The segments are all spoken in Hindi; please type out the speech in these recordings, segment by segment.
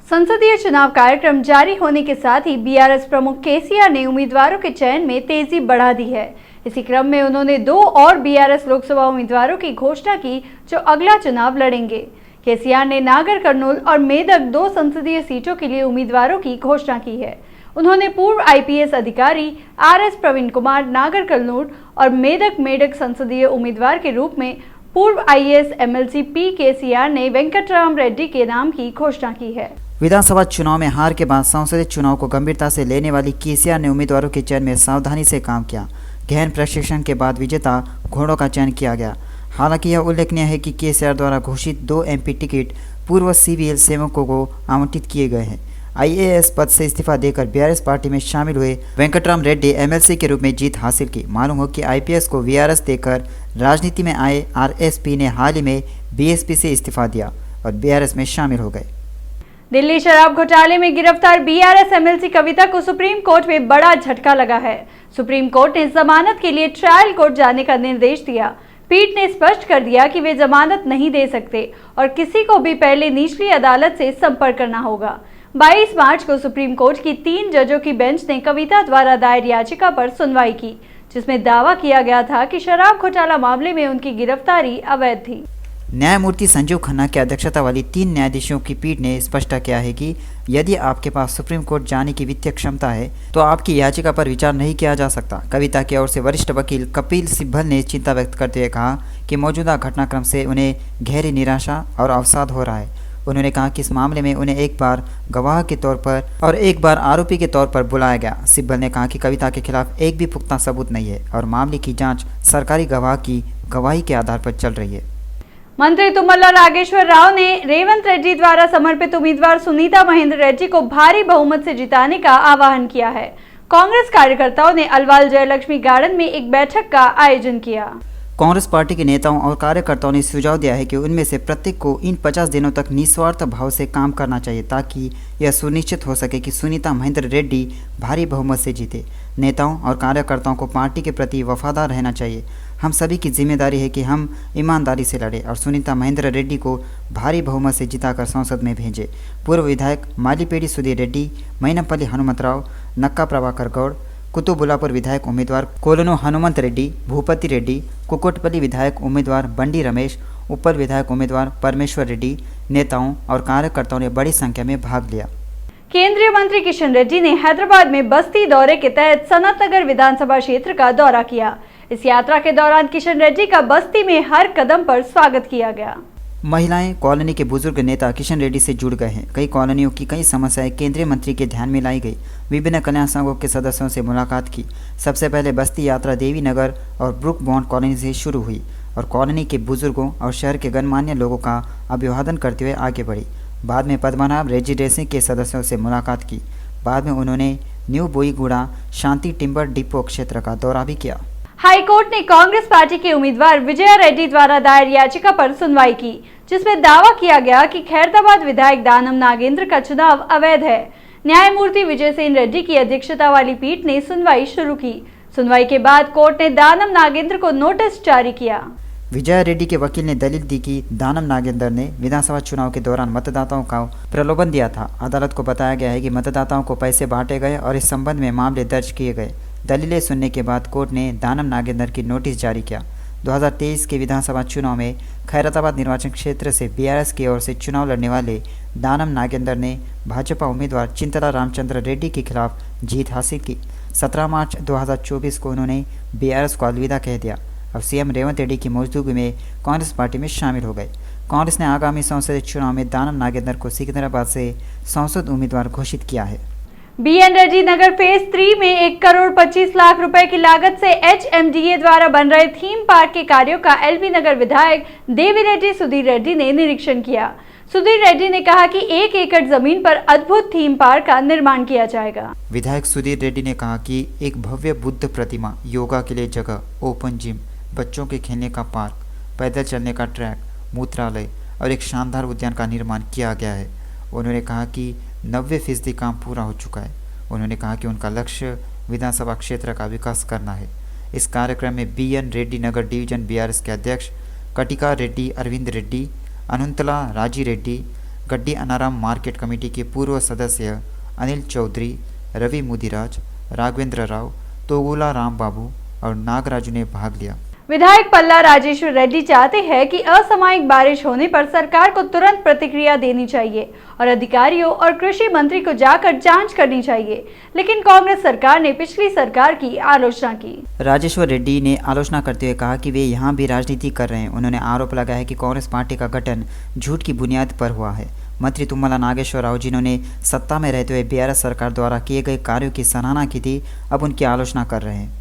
संसदीय चुनाव कार्यक्रम जारी होने के साथ ही बीआरएस प्रमुख केसीआर ने उम्मीदवारों के चयन में तेजी बढ़ा दी है। इसी क्रम में उन्होंने 2 और बीआरएस लोकसभा उम्मीदवारों की घोषणा की जो अगला चुनाव लड़ेंगे। केसीआर ने नागर कर्नूल और मेदक 2 संसदीय सीटों के लिए उम्मीदवारों की घोषणा की है। उन्होंने पूर्व आईपीएस अधिकारी आरएस प्रवीण कुमार नागर कर्नूल और मेदक संसदीय उम्मीदवार के रूप में पूर्व आईएएस एमएलसी पी केसीआर ने वेंकटराम रेड्डी के नाम की घोषणा की है। विधानसभा चुनाव में हार के बाद संसदीय चुनाव को गंभीरता से लेने वाली केसीआर ने उम्मीदवारों के चयन में सावधानी से काम किया। गहन प्रशिक्षण के बाद विजेता घोड़ों का चयन किया गया। हालांकि यह उल्लेखनीय है कि केसीआर द्वारा घोषित 2 एमपी टिकट पूर्व सीवीएल सेवकों को आवंटित किए गए हैं। आईएएस पद से इस्तीफा देकर बीआरएस पार्टी में शामिल हुए वेंकटराम रेड्डी एमएलसी के रूप में जीत हासिल की। मालूम हो कि आईपीएस को वीआरएस देकर राजनीति में आए आरएसपी ने हाल ही में बीएसपी से इस्तीफा दिया और बीआरएस में शामिल हो गए। दिल्ली शराब घोटाले में गिरफ्तार बीआरएस एमएलसी कविता को सुप्रीम कोर्ट में बड़ा झटका लगा है। सुप्रीम कोर्ट ने जमानत के लिए ट्रायल कोर्ट जाने का निर्देश दिया। पीठ ने स्पष्ट कर दिया कि वे जमानत नहीं दे सकते और किसी को भी पहले निचली अदालत से संपर्क करना होगा। 22 मार्च को सुप्रीम कोर्ट की 3 जजों की बेंच ने कविता द्वारा दायर याचिका पर सुनवाई की, जिसमें दावा किया गया था कि शराब घोटाला मामले में उनकी गिरफ्तारी अवैध थी। न्यायमूर्ति संजीव खन्ना की अध्यक्षता वाली 3 न्यायाधीशों की पीठ ने स्पष्ट किया है कि यदि आपके पास सुप्रीम कोर्ट जाने की वित्तीय क्षमता है तो आपकी याचिका पर विचार नहीं किया जा सकता। कविता की ओर से वरिष्ठ वकील कपिल सिब्बल ने चिंता व्यक्त करते हुए कहा कि मौजूदा घटनाक्रम से उन्हें गहरी निराशा और अवसाद हो रहा है। उन्होंने कहा कि इस मामले में उन्हें एक बार गवाह के तौर पर और एक बार आरोपी के तौर पर बुलाया गया। सिब्बल ने कहा कि कविता के खिलाफ एक भी पुख्ता सबूत नहीं है और मामले की जांच सरकारी गवाह की गवाही के आधार पर चल रही है। मंत्री तुम्मला नागेश्वर राव ने रेवंत रेड्डी द्वारा समर्पित उम्मीदवार सुनीता महेंद्र रेड्डी को भारी बहुमत से जिताने का आह्वान किया है। कांग्रेस कार्यकर्ताओं ने अलवाल जयलक्ष्मी गार्डन में एक बैठक का आयोजन किया। कांग्रेस पार्टी के नेताओं और कार्यकर्ताओं ने सुझाव दिया है कि उनमें से प्रत्येक को इन 50 दिनों तक निस्वार्थ भाव से काम करना चाहिए ताकि यह सुनिश्चित हो सके कि सुनीता महेंद्र रेड्डी भारी बहुमत से जीते। नेताओं और कार्यकर्ताओं को पार्टी के प्रति वफादार रहना चाहिए। हम सभी की जिम्मेदारी है कि हम ईमानदारी से लड़ें और सुनीता महेंद्र रेड्डी को भारी बहुमत से जिताकर संसद में भेजें। पूर्व विधायक मालीपेडी सुधीर रेड्डी, मैनपल्ली हनुमंतराव, नक्का प्रभाकर गौड़, कुतुबुलापुर विधायक उम्मीदवार कोलोनो हनुमंत रेड्डी, भूपति रेड्डी, कुकोटपल्ली विधायक उम्मीदवार बंडी रमेश, उप्पल विधायक उम्मीदवार परमेश्वर रेड्डी, नेताओं और कार्यकर्ताओं ने बड़ी संख्या में भाग लिया। केंद्रीय मंत्री किशन रेड्डी ने हैदराबाद में बस्ती दौरे के तहत सनत नगर विधानसभा क्षेत्र का दौरा किया। इस यात्रा के दौरान किशन रेड्डी का बस्ती में हर कदम पर स्वागत किया गया। महिलाएं कॉलोनी के बुजुर्ग नेता किशन रेड्डी से जुड़ गए हैं। कई कॉलोनियों की कई समस्याएं केंद्रीय मंत्री के ध्यान में लाई गई। विभिन्न कल्याण संघों के सदस्यों से मुलाकात की। सबसे पहले बस्ती यात्रा देवी नगर और ब्रुक बॉन्ड कॉलोनी से शुरू हुई और कॉलोनी के बुजुर्गों और शहर के गणमान्य लोगों का अभिवादन करते हुए आगे बढ़ी। बाद में पद्मनाभ रेजिडेंसी के सदस्यों से मुलाकात की। बाद में उन्होंने न्यू बोईगुड़ा शांति टिम्बर डिपो क्षेत्र का दौरा भी किया। हाईकोर्ट ने कांग्रेस पार्टी के उम्मीदवार विजया रेड्डी द्वारा दायर याचिका पर सुनवाई की, जिसमें दावा किया गया कि खैरताबाद विधायक दानम नागेंद्र का चुनाव अवैध है। न्यायमूर्ति विजय सेन रेड्डी की अध्यक्षता वाली पीठ ने सुनवाई शुरू की। सुनवाई के बाद कोर्ट ने दानम नागेंद्र को नोटिस जारी किया। विजया रेड्डी के वकील ने दलील दी कि दानम नागेंद्र ने विधानसभा चुनाव के दौरान मतदाताओं का प्रलोभन दिया था। अदालत को बताया गया है कि मतदाताओं को पैसे बांटे गए और इस संबंध में मामले दर्ज किए गए। दलीलें सुनने के बाद कोर्ट ने दानम नागेंद्र की नोटिस जारी किया। 2023 के विधानसभा चुनाव में खैरताबाद निर्वाचन क्षेत्र से बीआरएस की ओर से चुनाव लड़ने वाले दानम नागेंद्र ने भाजपा उम्मीदवार चिंतला रामचंद्र रेड्डी के खिलाफ जीत हासिल की। 17 मार्च 2024 को उन्होंने बीआरएस को अलविदा कह दिया और सीएम रेवंत रेड्डी की मौजूदगी में कांग्रेस पार्टी में शामिल हो गए। कांग्रेस ने आगामी संसदीय चुनाव में दानम नागेंद्र को सिकंदराबाद से संसद उम्मीदवार घोषित किया है। बीएन रेड्डी नगर फेज 3 में 1 करोड़ 25 लाख रुपए की लागत से एचएमडीए द्वारा बन रहे थीम पार्क के कार्यों का एलबी नगर विधायक देवी रेड्डी सुधीर रेड्डी ने निरीक्षण किया। सुधीर रेड्डी ने कहा कि 1 एकड़ जमीन पर अद्भुत थीम पार्क का निर्माण किया जाएगा। विधायक सुधीर रेड्डी ने कहा कि एक भव्य बुद्ध प्रतिमा, योगा के लिए जगह, ओपन जिम, बच्चों के खेलने का पार्क, पैदल चलने का ट्रैक, मूत्रालय और एक शानदार उद्यान का निर्माण किया गया है। उन्होंने कहा कि 90% काम पूरा हो चुका है। उन्होंने कहा कि उनका लक्ष्य विधानसभा क्षेत्र का विकास करना है। इस कार्यक्रम में बीएन रेड्डी नगर डिवीजन बीआरएस के अध्यक्ष कटिका रेड्डी अरविंद रेड्डी, अनंतला राजी रेड्डी, गड्डी अनाराम मार्केट कमेटी के पूर्व सदस्य अनिल चौधरी, रवि मुदिराज, राघवेंद्र राव, तोगुला राम बाबू और नागराजू ने भाग लिया। विधायक पल्ला राजेश्वर रेड्डी चाहते हैं कि असामयिक बारिश होने पर सरकार को तुरंत प्रतिक्रिया देनी चाहिए और अधिकारियों और कृषि मंत्री को जाकर जांच करनी चाहिए, लेकिन कांग्रेस सरकार ने पिछली सरकार की आलोचना की। राजेश्वर रेड्डी ने आलोचना करते हुए कहा कि वे यहाँ भी राजनीति कर रहे हैं। उन्होंने आरोप लगाया कि कांग्रेस पार्टी का गठन झूठ की बुनियाद पर हुआ है। मंत्री तुम्मला नागेश्वर राव, जिन्होंने सत्ता में रहते हुए बीआरएस सरकार द्वारा किए गए कार्यों की सराहना की थी, अब उनकी आलोचना कर रहे हैं।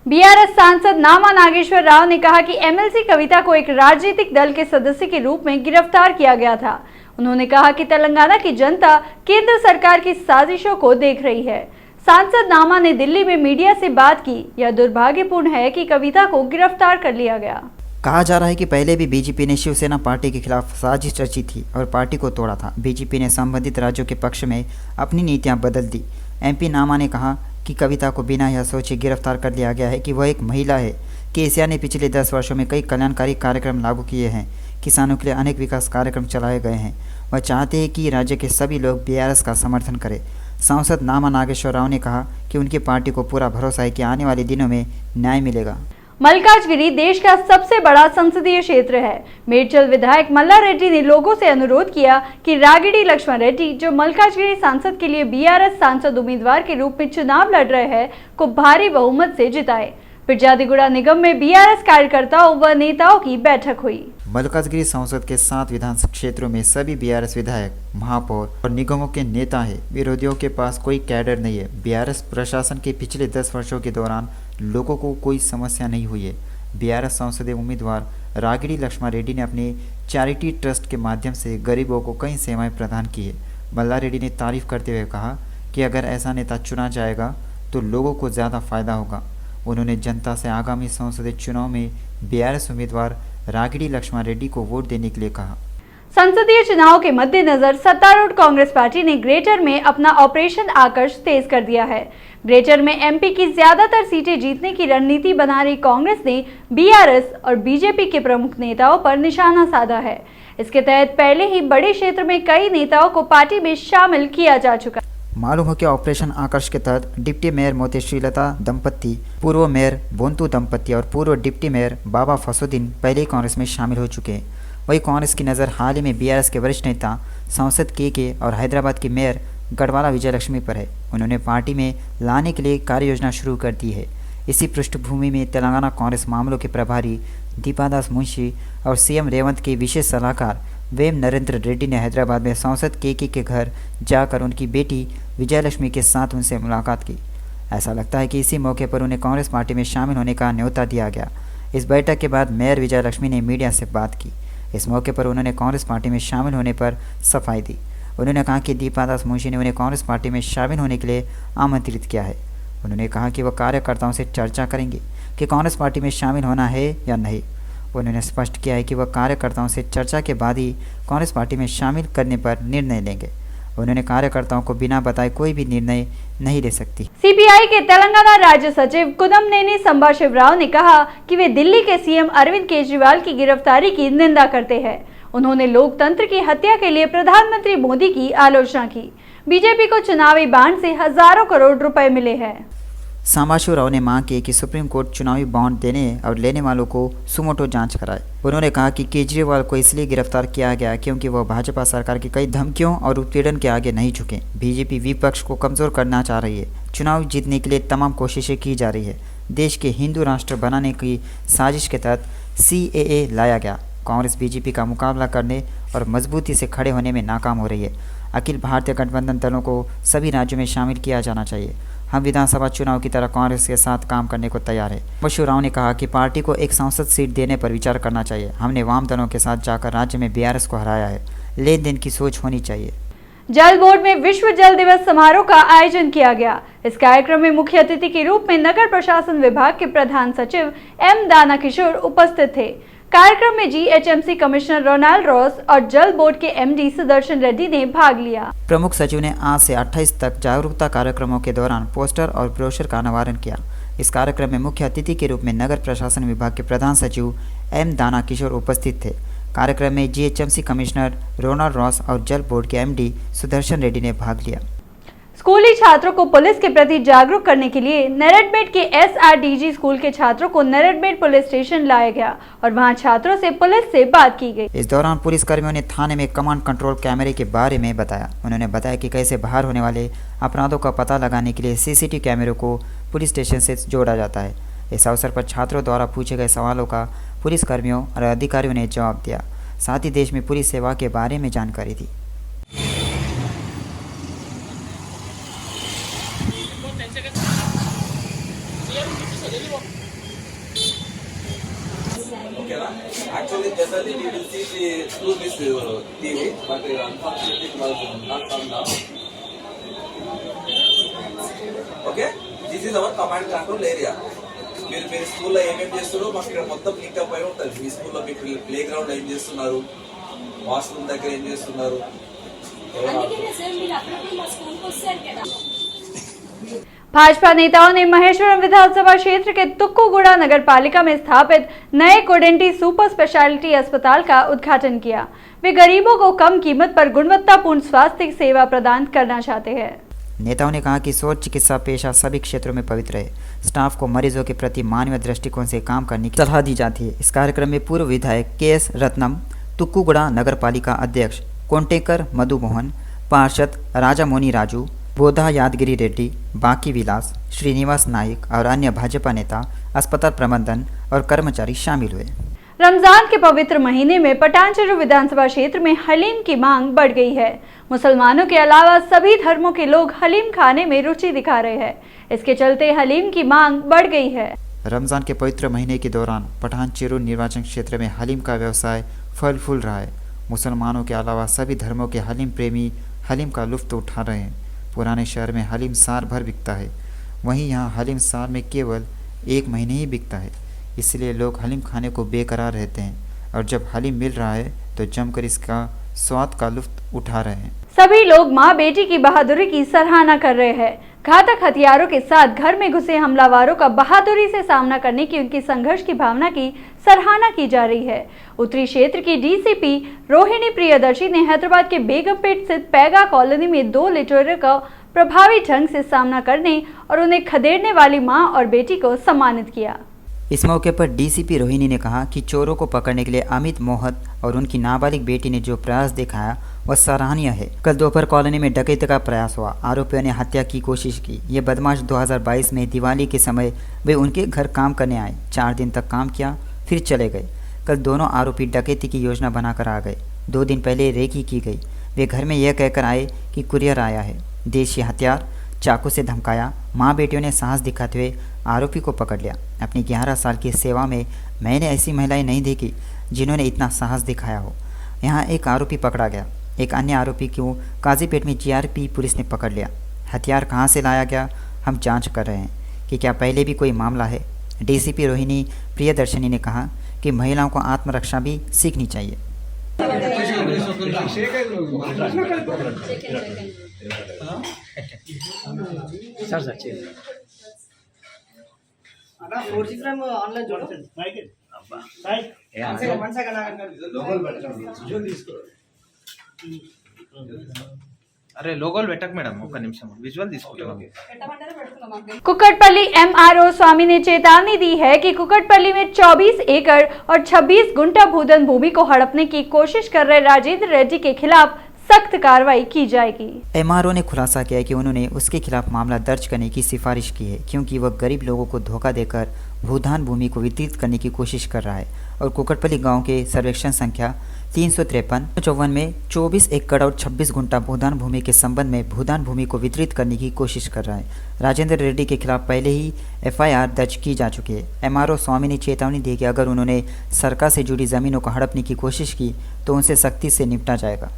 बीआरएस सांसद नामा नागेश्वर राव ने कहा कि एमएलसी कविता को एक राजनीतिक दल के सदस्य के रूप में गिरफ्तार किया गया था। उन्होंने कहा कि तेलंगाना की जनता केंद्र सरकार की साजिशों को देख रही है। सांसद नामा ने दिल्ली में मीडिया से बात की। यह दुर्भाग्यपूर्ण है कि कविता को गिरफ्तार कर लिया गया। कहा जा रहा है कि पहले भी बीजेपी ने शिवसेना पार्टी के खिलाफ साजिश रची थी और पार्टी को तोड़ा था। बीजेपी ने संबंधित राज्यों के पक्ष में अपनी नीतियां बदल दी। एमपी नामा ने कहा कि कविता को बिना यह सोचे गिरफ्तार कर लिया गया है कि वह एक महिला है। केसीआर ने पिछले 10 वर्षों में कई कल्याणकारी कार्यक्रम लागू किए हैं। किसानों के लिए अनेक विकास कार्यक्रम चलाए गए हैं। वह चाहते हैं कि राज्य के सभी लोग बीआरएस का समर्थन करें। सांसद नामा नागेश्वर राव ने कहा कि उनकी पार्टी को पूरा भरोसा है कि आने वाले दिनों में न्याय मिलेगा। मल्काजगिरी देश का सबसे बड़ा संसदीय क्षेत्र है। मेडचल विधायक मल्ला रेड्डी ने लोगों से अनुरोध किया कि रागिड़ी लक्ष्मण रेड्डी, जो मल्काजगिरी सांसद के लिए बीआरएस सांसद उम्मीदवार के रूप में चुनाव लड़ रहे हैं, को भारी बहुमत से जिताए। पिरजादीगुड़ा निगम में बीआरएस कार्यकर्ताओं व नेताओं की बैठक हुई। मल्काजगिरी संसद के 7 विधानसभा क्षेत्रों में सभी बीआरएस विधायक, महापौर और निगमों के नेता हैं। विरोधियों के पास कोई कैडर नहीं है। बीआरएस प्रशासन के पिछले 10 वर्षों के दौरान लोगों को कोई समस्या नहीं हुई है। बीआरएस संसदीय उम्मीदवार रागिड़ी लक्ष्मण रेड्डी ने अपने चैरिटी ट्रस्ट के माध्यम से गरीबों को कई सेवाएं प्रदान की है। मल्ला रेड्डी ने तारीफ करते हुए कहा कि अगर ऐसा नेता चुना जाएगा तो लोगों को ज़्यादा फायदा होगा। उन्होंने जनता से आगामी संसदीय चुनाव में बीआरएस उम्मीदवार रागिड़ी लक्ष्मण रेड्डी को वोट देने के लिए कहा। संसदीय चुनाव के मद्देनजर सत्तारूढ़ कांग्रेस पार्टी ने ग्रेटर में अपना ऑपरेशन आकर्ष तेज कर दिया है। ग्रेटर में एमपी की ज्यादातर सीटें जीतने की रणनीति बना रही कांग्रेस ने बीआरएस और बीजेपी के प्रमुख नेताओं पर निशाना साधा है। इसके तहत पहले ही बड़े क्षेत्र में कई नेताओं को पार्टी में शामिल किया जा चुका है। मालूम हो कि ऑपरेशन आकर्ष के तहत डिप्टी मेयर मोती श्रीलता दंपत्ति, पूर्व मेयर बोंतु दंपत्ति और पूर्व डिप्टी मेयर बाबा फसुद्दीन पहले ही कांग्रेस में शामिल हो चुके हैं। वही कांग्रेस की नज़र हाल ही में बीआरएस के वरिष्ठ नेता सांसद के और हैदराबाद की मेयर गढ़वाला विजयलक्ष्मी पर है। उन्होंने पार्टी में लाने के लिए कार्य योजना शुरू कर दी है। इसी पृष्ठभूमि में तेलंगाना कांग्रेस मामलों के प्रभारी दीपादास मुंशी और सीएम रेवंत के विशेष सलाहकार वेम नरेंद्र रेड्डी ने हैदराबाद में सांसद के घर जाकर उनकी बेटी विजयलक्ष्मी के साथ उनसे मुलाकात की। ऐसा लगता है कि इसी मौके पर उन्हें कांग्रेस पार्टी में शामिल होने का न्योता दिया गया। इस बैठक के बाद मेयर विजयलक्ष्मी ने मीडिया से बात की। इस मौके पर उन्होंने कांग्रेस पार्टी में शामिल होने पर सफाई दी। उन्होंने कहा कि दीपादास मुंशी ने उन्हें कांग्रेस पार्टी में शामिल होने के लिए आमंत्रित किया है। उन्होंने कहा कि वह कार्यकर्ताओं से चर्चा करेंगे कि कांग्रेस पार्टी में शामिल होना है या नहीं। उन्होंने स्पष्ट किया है कि वह कार्यकर्ताओं से चर्चा के बाद ही कांग्रेस पार्टी में शामिल करने पर निर्णय लेंगे। उन्होंने कार्यकर्ताओं को बिना बताए कोई भी निर्णय नहीं ले सकती। सीपीआई के तेलंगाना राज्य सचिव कुदमनेनी संभाशिवराव ने कहा कि वे दिल्ली के सीएम अरविंद केजरीवाल की गिरफ्तारी की निंदा करते हैं। उन्होंने लोकतंत्र की हत्या के लिए प्रधानमंत्री मोदी की आलोचना की। बीजेपी को चुनावी बांड से हजारों करोड़ रुपए मिले हैं। सांबाशिवराव ने मांग की कि सुप्रीम कोर्ट चुनावी बॉन्ड देने और लेने वालों को सुमोटो जांच कराए। उन्होंने कहा कि केजरीवाल को इसलिए गिरफ्तार किया गया क्योंकि वह भाजपा सरकार की कई धमकियों और उत्पीड़न के आगे नहीं झुके। बीजेपी विपक्ष को कमजोर करना चाह रही है। चुनाव जीतने के लिए तमाम कोशिशें की जा रही है। देश के हिंदू राष्ट्र बनाने की साजिश के तहत CAA लाया गया। कांग्रेस बीजेपी का मुकाबला करने और मजबूती से खड़े होने में नाकाम हो रही है। अखिल भारतीय गठबंधन दलों को सभी राज्यों में शामिल किया जाना चाहिए। हम विधानसभा चुनाव की तरह कांग्रेस के साथ काम करने को तैयार है। शिवराव ने कहा कि पार्टी को एक सांसद सीट देने पर विचार करना चाहिए। हमने वाम दलों के साथ जाकर राज्य में बीआरएस को हराया है। लेन देन की सोच होनी चाहिए। जल बोर्ड में विश्व जल दिवस समारोह का आयोजन किया गया। इस कार्यक्रम में मुख्य अतिथि के रूप में नगर प्रशासन विभाग के प्रधान सचिव M दाना किशोर उपस्थित थे। कार्यक्रम में GHMC कमिश्नर रोनाल्ड रॉस और जल बोर्ड के MD सुदर्शन रेड्डी ने भाग लिया। प्रमुख सचिव ने आज से 28 तक जागरूकता कार्यक्रमों के दौरान पोस्टर और ब्रोशर का अनावरण किया। इस कार्यक्रम में मुख्य अतिथि के रूप में नगर प्रशासन विभाग के प्रधान सचिव M दाना किशोर उपस्थित थे। कार्यक्रम में जीएचएमसी कमिश्नर रोनाल्ड रॉस और जल बोर्ड के एमडी सुदर्शन रेड्डी ने भाग लिया। स्कूली छात्रों को पुलिस के प्रति जागरूक करने के लिए नेरेडमेट के एसआरडीजी स्कूल के छात्रों को नेरेडमेट पुलिस स्टेशन लाया गया और वहां छात्रों से पुलिस से बात की गई। इस दौरान पुलिस कर्मियों ने थाने में कमांड कंट्रोल कैमरे के बारे में बताया। उन्होंने बताया कि कैसे बाहर होने वाले अपराधों का पता लगाने के लिए सीसीटीवी कैमरों को पुलिस स्टेशन से जोड़ा जाता है। इस अवसर पर छात्रों द्वारा पूछे गए सवालों का पुलिस कर्मियों और अधिकारियों ने जवाब दिया। साथ ही देश में पुलिस सेवा के बारे में जानकारी दी। Actually, generally we will see through this TV, but unfortunately it was not come down. Okay, this is our command control area. మీరు స్కూల్లో ఏమేమి చేస్తారో మాకు ఇక్కడ మొత్తం లింకప్ అయి ఉంటుంది. మీ స్కూల్లో మీకు ప్లే గ్రౌండ్ ఏం చేస్తున్నారు, వాష్రూమ్ దగ్గర ఏం చేస్తున్నారు. भाजपा नेताओं ने महेश्वरम विधानसभा क्षेत्र के तुक्कूगुड़ा नगर पालिका में स्थापित नए कोडेंटी सुपर स्पेशलिटी अस्पताल का उद्घाटन किया। वे गरीबों को कम कीमत पर गुणवत्तापूर्ण स्वास्थ्य सेवा प्रदान करना चाहते हैं। नेताओं ने कहा कि शौच चिकित्सा पेशा सभी क्षेत्रों में पवित्र है। स्टाफ को मरीजों के प्रति मानवीय दृष्टिकोण से काम करने की सलाह दी जाती है। इस कार्यक्रम में पूर्व विधायक केएस रत्नम, तुक्कूगुड़ा नगर पालिका अध्यक्ष कोंटेकर मधु मोहन, पार्षद राजामोनी राजू, बोधा यादगिरी रेड्डी, बाकी विलास, श्रीनिवास नाइक और अन्य भाजपा नेता, अस्पताल प्रबंधन और कर्मचारी शामिल हुए। रमजान के पवित्र महीने में पटानचेरू विधानसभा क्षेत्र में हलीम की मांग बढ़ गई है। मुसलमानों के अलावा सभी धर्मों के लोग हलीम खाने में रुचि दिखा रहे हैं। इसके चलते हलीम की मांग बढ़ गई है। रमजान के पवित्र महीने के दौरान पठानचेरू निर्वाचन क्षेत्र में हलीम का व्यवसाय फल फूल रहा है। मुसलमानों के अलावा सभी धर्मों के हलीम प्रेमी हलीम का लुत्फ उठा रहे हैं। पुराने शहर में हलीम साल भर बिकता है, वहीं यहाँ हलीम साल में केवल 1 महीने ही बिकता है। इसलिए लोग हलीम खाने को बेकरार रहते हैं और जब हलीम मिल रहा है तो जमकर इसका स्वाद का लुत्फ उठा रहे हैं। सभी लोग माँ बेटी की बहादुरी की सराहना कर रहे हैं। घातक हथियारों के साथ घर में घुसे हमलावरों का बहादुरी से सामना करने की उनकी संघर्ष की भावना की सराहना की जा रही है। उत्तरी क्षेत्र की डीसीपी रोहिणी प्रियदर्शी ने हैदराबाद के बेगमपेट स्थित पैगा कॉलोनी में 2 लुटेरों का प्रभावी ढंग से सामना करने और उन्हें खदेड़ने वाली मां और बेटी को सम्मानित किया। इस मौके पर डीसीपी रोहिणी ने कहा कि चोरों को पकड़ने के लिए अमित मोहत और उनकी नाबालिग बेटी ने जो प्रयास दिखाया वह सराहनीय है। कल दोपहर कॉलोनी में डकैती का प्रयास हुआ। आरोपियों ने हत्या की कोशिश की। ये बदमाश 2022 में दिवाली के समय वे उनके घर काम करने आए। 4 दिन तक काम किया, फिर चले गए। कल दोनों आरोपी डकैती की योजना बनाकर आ गए। 2 दिन पहले रेकी की गई। वे घर में यह कहकर आए कि कुरियर आया है। देशी हथियार, चाकू से धमकाया। माँ बेटियों ने साहस दिखाते हुए आरोपी को पकड़ लिया। अपनी 11 साल की सेवा में मैंने ऐसी महिलाएं नहीं देखी जिन्होंने इतना साहस दिखाया हो। यहाँ एक आरोपी पकड़ा गया। एक अन्य आरोपी को काजीपेट में जीआरपी पुलिस ने पकड़ लिया। हथियार कहाँ से लाया गया, हम जांच कर रहे हैं कि क्या पहले भी कोई मामला है। डीसीपी रोहिणी प्रियदर्शनी ने कहा कि महिलाओं को आत्मरक्षा भी सीखनी चाहिए। అరే లోగోలు పెట్టక మేడం ఒక్క నిమిషం విజువల్ తీసుకుంటాం। कुक्कटपल्ली एमआरओ स्वामी ने चेतावनी दी है कि कुक्कटपल्ली में 24 एकड़ और 26 गुंठा भूधन भूमि को हड़पने की कोशिश कर रहे राजेंद्र रेड्डी के खिलाफ सख्त कार्रवाई की जाएगी। एमआरओ ने खुलासा किया कि उन्होंने उसके खिलाफ मामला दर्ज करने की सिफारिश की है क्योंकि वह गरीब लोगों को धोखा देकर भूदान भूमि को वितरित करने की कोशिश कर रहा है और कुक्कटपल्ली गांव के सर्वेक्षण संख्या 353-54 में 24 एकड़ और 26 गुंठा भूदान भूमि के संबंध में भूदान भूमि को वितरित करने की कोशिश कर रहा है। राजेंद्र रेड्डी के खिलाफ पहले ही एफआईआर दर्ज की जा चुकी है। एमआरओ स्वामी ने चेतावनी दी कि अगर उन्होंने सरकार से जुड़ी जमीनों को हड़पने की कोशिश की तो उनसे सख्ती से निपटा जाएगा।